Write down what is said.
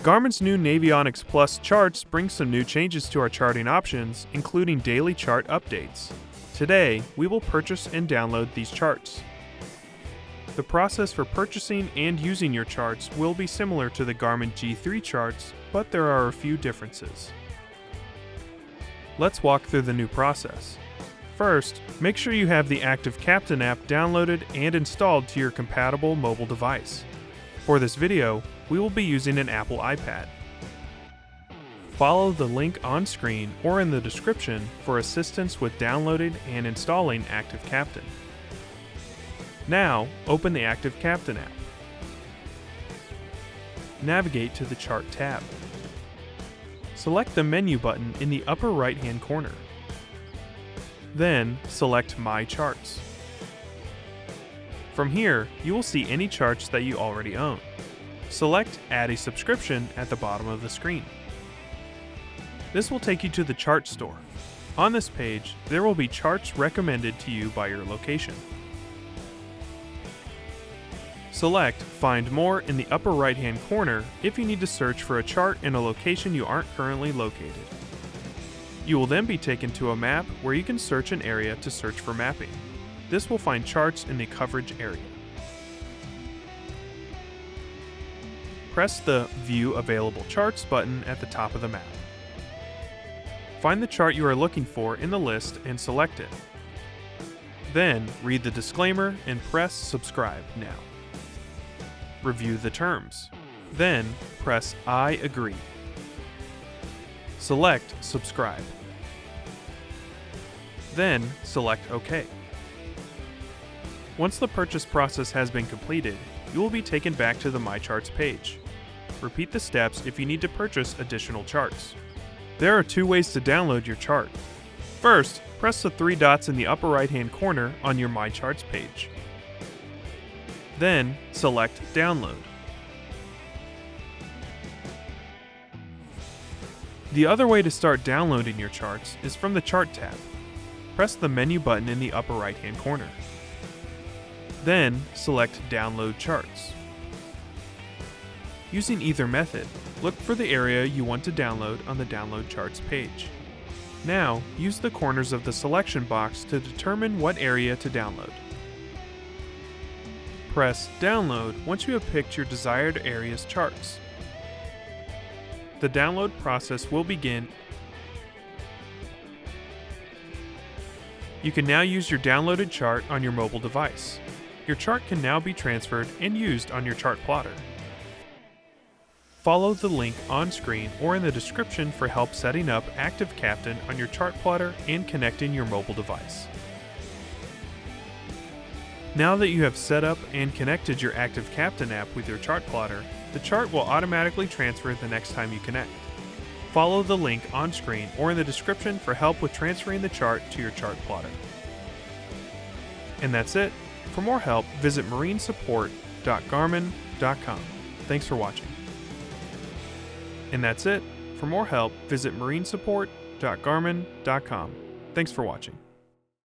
Garmin's new Navionics Plus charts bring some new changes to our charting options, including daily chart updates. Today, we will purchase and download these charts. The process for purchasing and using your charts will be similar to the Garmin G3 charts, but there are a few differences. Let's walk through the new process. First, make sure you have the Active Captain app downloaded and installed to your compatible mobile device. For this video, we will be using an Apple iPad. Follow the link on screen or in the description for assistance with downloading and installing Active Captain. Now, open the Active Captain app. Navigate to the Chart tab. Select the menu button in the upper right-hand corner. Then, select My Charts. From here, you will see any charts that you already own. Select Add a Subscription at the bottom of the screen. This will take you to the chart store. On this page, there will be charts recommended to you by your location. Select Find More in the upper right-hand corner if you need to search for a chart in a location you aren't currently located. You will then be taken to a map where you can search an area to search for mapping. This will find charts in the coverage area. Press the View Available Charts button at the top of the map. Find the chart you are looking for in the list and select it. Then, read the disclaimer and press Subscribe now. Review the terms. Then, press I agree. Select Subscribe. Then, select OK. Once the purchase process has been completed, you will be taken back to the My Charts page. Repeat the steps if you need to purchase additional charts. There are two ways to download your chart. First, press the three dots in the upper right-hand corner on your My Charts page. Then, select Download. The other way to start downloading your charts is from the Chart tab. Press the menu button in the upper right-hand corner. Then, select Download Charts. Using either method, look for the area you want to download on the Download Charts page. Now, use the corners of the selection box to determine what area to download. Press Download once you have picked your desired area's charts. The download process will begin. You can now use your downloaded chart on your mobile device. Your chart can now be transferred and used on your chart plotter. Follow the link on screen or in the description for help setting up Active Captain on your chart plotter and connecting your mobile device. Now that you have set up and connected your Active Captain app with your chart plotter, the chart will automatically transfer the next time you connect. Follow the link on screen or in the description for help with transferring the chart to your chart plotter. And that's it. For more help, visit marinesupport.garmin.com. Thanks for watching. And that's it. For more help, visit marinesupport.garmin.com. Thanks for watching.